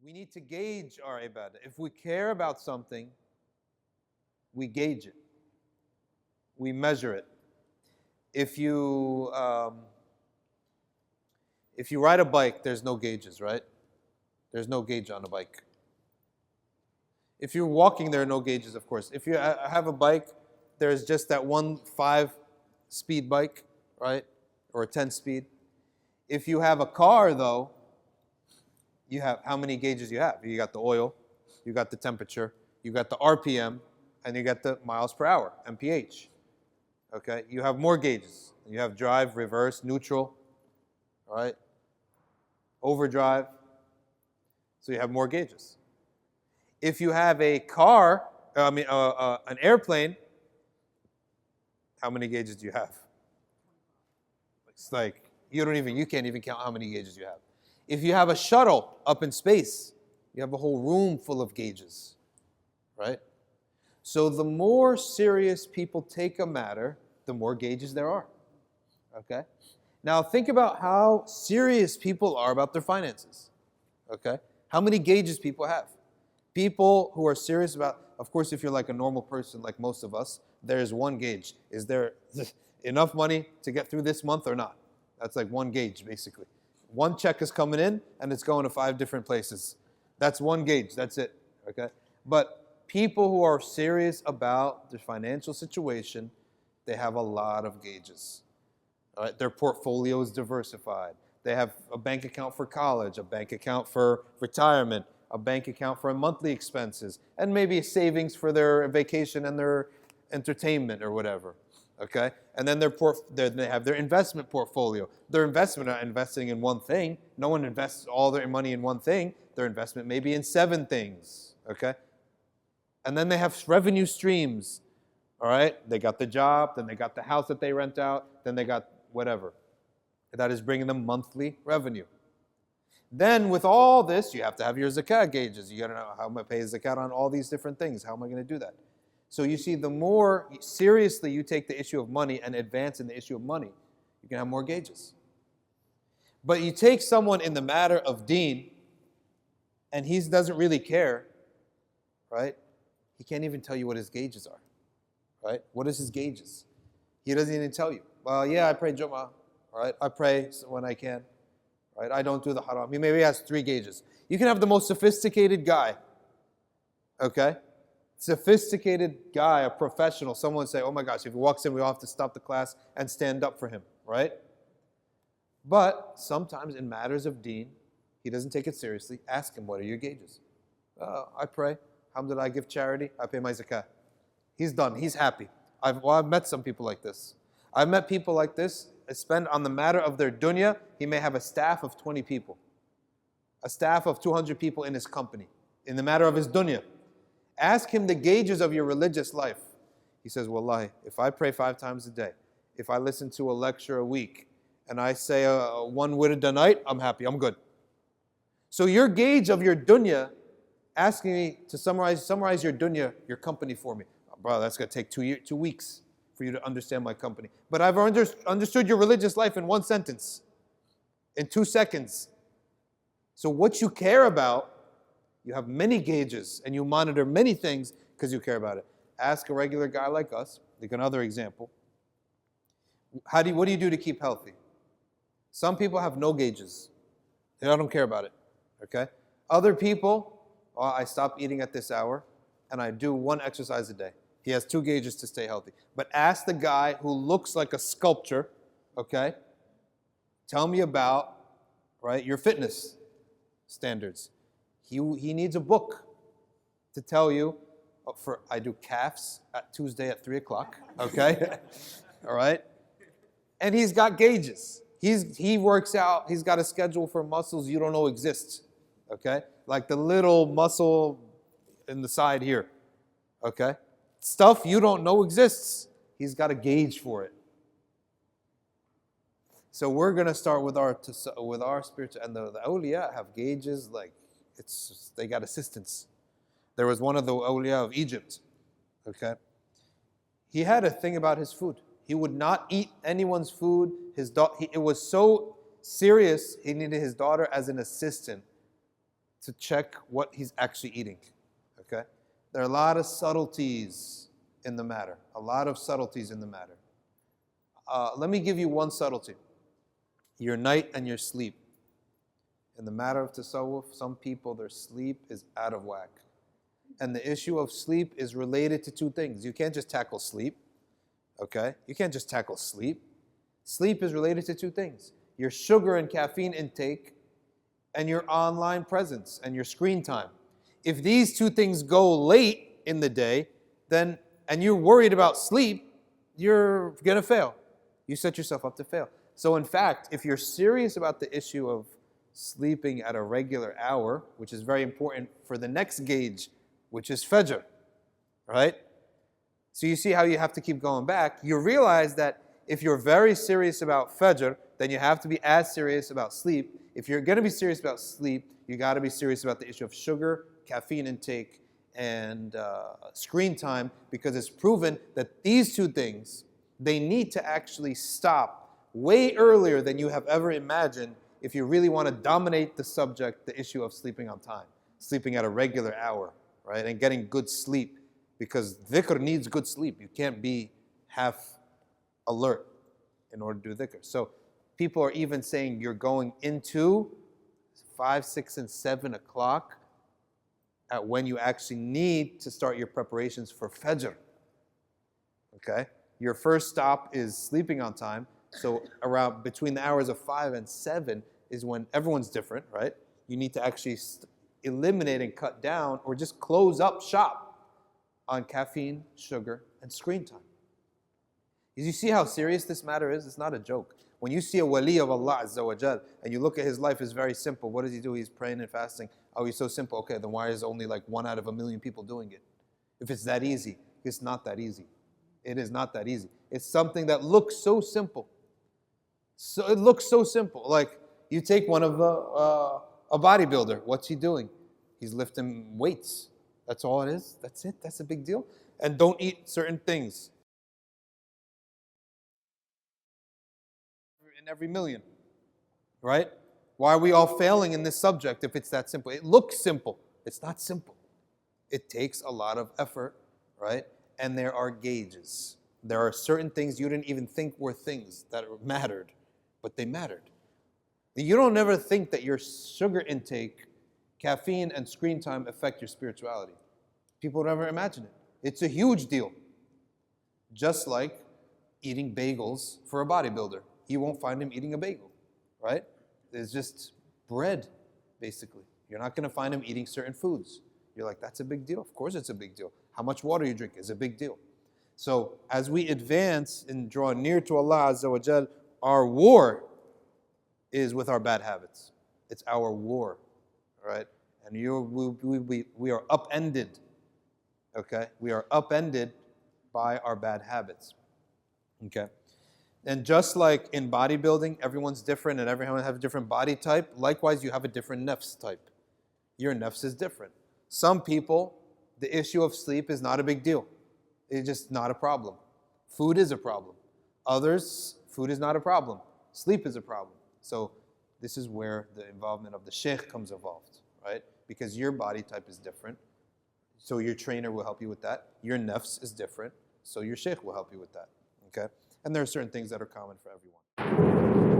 We need to gauge our ibadah. If we care about something, we gauge it. We measure it. If you ride a bike, there's no gauges, right? There's no gauge on a bike. If you're walking, there are no gauges, of course. If you have a bike, there's just that 5-speed bike, right? Or a 10-speed. If you have a car, though, you have how many gauges you have? You got the oil, you got the temperature, you got the RPM, and you got the miles per hour, mph. Okay? You have more gauges. You have drive, reverse, neutral, all right? Overdrive. So you have more gauges. If you have a car, an airplane, how many gauges do you have? It's like, you can't even count how many gauges you have. If you have a shuttle up in space, you have a whole room full of gauges, right? So the more serious people take a matter, the more gauges there are, okay? Now think about how serious people are about their finances, okay? How many gauges people have? People who are serious about, of course, if you're like a normal person like most of us, there's one gauge. Is there enough money to get through this month or not? That's like one gauge, basically. One check is coming in, and it's going to 5 different places. That's one gauge. That's it, okay? But people who are serious about their financial situation, they have a lot of gauges. All right? Their portfolio is diversified. They have a bank account for college, a bank account for retirement, a bank account for monthly expenses, and maybe a savings for their vacation and their entertainment or whatever. Okay? And then they have their investment portfolio. Their investment are investing in one thing. No one invests all their money in one thing. Their investment may be in 7 things. Okay? And then they have revenue streams. All right? They got the job, then they got the house that they rent out, then they got whatever. That is bringing them monthly revenue. Then with all this, you have to have your zakat gauges. You got to know how am I pay zakat on all these different things. How am I going to do that? So you see, the more seriously you take the issue of money and advance in the issue of money, you can have more gauges. But you take someone in the matter of deen, and he doesn't really care, right? He can't even tell you what his gauges are, right? What is his gauges? He doesn't even tell you. Well, yeah, I pray Jummah, right? I pray when I can, right? I don't do the haram. He maybe has 3 gauges. You can have the most sophisticated guy, okay? Sophisticated guy, a professional, someone say, oh my gosh, if he walks in, we all have to stop the class and stand up for him, right? But sometimes in matters of deen, he doesn't take it seriously. Ask him, what are your gauges? I pray. Alhamdulillah, I give charity. I pay my zakah. He's done. He's happy. I've met some people like this. I've met people like this. Spend on the matter of their dunya, he may have a staff of 20 people. A staff of 200 people in his company. In the matter of his dunya. Ask him the gauges of your religious life. He says, wallahi, if I pray 5 times a day, if I listen to a lecture a week, and I say one wird a night, I'm happy, I'm good. So your gauge of your dunya, asking me to summarize your dunya, your company for me. Bro, that's going to take 2 weeks for you to understand my company. But I've understood your religious life in 1 sentence, in 2 seconds. So what you care about, you have many gauges, and you monitor many things because you care about it. Ask a regular guy like us, like another example. What do you do to keep healthy? Some people have no gauges. They don't care about it, okay? Other people, I stop eating at this hour, and I do 1 exercise a day. He has 2 gauges to stay healthy. But ask the guy who looks like a sculpture, okay? Tell me about, right, your fitness standards. He needs a book to tell you, I do calves at Tuesday at 3 o'clock, okay? All right? And he's got gauges. He works out, he's got a schedule for muscles you don't know exist, okay? Like the little muscle in the side here, okay? Stuff you don't know exists. He's got a gauge for it. So we're going to start with our spiritual, and the awliya have gauges like, they got assistants. There was one of the awliya of Egypt, okay? He had a thing about his food. He would not eat anyone's food. It was so serious, he needed his daughter as an assistant to check what he's actually eating. Okay? There are a lot of subtleties in the matter. A lot of subtleties in the matter. Let me give you one subtlety. Your night and your sleep. In the matter of tasawwuf, some people, their sleep is out of whack. And the issue of sleep is related to two things. You can't just tackle sleep. Okay? You can't just tackle sleep. Sleep is related to two things. Your sugar and caffeine intake and your online presence and your screen time. If these two things go late in the day, then and you're worried about sleep, you're going to fail. You set yourself up to fail. So in fact, if you're serious about the issue of sleeping at a regular hour, which is very important for the next gauge, which is Fajr, right? So you see how you have to keep going back. You realize that if you're very serious about Fajr, then you have to be as serious about sleep. If you're going to be serious about sleep, you got to be serious about the issue of sugar, caffeine intake, and screen time, because it's proven that these two things, they need to actually stop way earlier than you have ever imagined if you really want to dominate the subject, the issue of sleeping on time, sleeping at a regular hour, right, and getting good sleep, because dhikr needs good sleep. You can't be half alert in order to do dhikr. So people are even saying you're going into 5, 6, and 7 o'clock at when you actually need to start your preparations for Fajr. Okay? Your first stop is sleeping on time. So around between the hours of 5 and 7 is when everyone's different, right? You need to actually eliminate and cut down or just close up shop on caffeine, sugar, and screen time. You see how serious this matter is? It's not a joke. When you see a wali of Allah Azza wa Jal and you look at his life, it's very simple. What does he do? He's praying and fasting. Oh, he's so simple. Okay, then why is only like 1 out of 1,000,000 people doing it? If it's that easy, it's not that easy. It is not that easy. It's something that looks so simple. So it looks so simple. Like you take one of a bodybuilder. What's he doing? He's lifting weights. That's all it is. That's it. That's a big deal. And don't eat certain things. In every million, right? Why are we all failing in this subject if it's that simple? It looks simple. It's not simple. It takes a lot of effort, right? And there are gauges. There are certain things you didn't even think were things that mattered, but they mattered. You don't ever think that your sugar intake, caffeine, and screen time affect your spirituality. People never imagine it. It's a huge deal. Just like eating bagels for a bodybuilder. You won't find him eating a bagel, right? It's just bread, basically. You're not going to find him eating certain foods. You're like, that's a big deal. Of course it's a big deal. How much water you drink is a big deal. So as we advance and draw near to Allah Azza wa Jal, our war is with our bad habits. It's our war, right? And we are upended, okay? We are upended by our bad habits, okay? And just like in bodybuilding, everyone's different and everyone has a different body type, likewise you have a different nafs type. Your nafs is different. Some people, the issue of sleep is not a big deal. It's just not a problem. Food is a problem. Others, food is not a problem. Sleep is a problem. So this is where the involvement of the sheikh comes involved, right? Because your body type is different. So your trainer will help you with that. Your nafs is different. So your sheikh will help you with that, okay? And there are certain things that are common for everyone.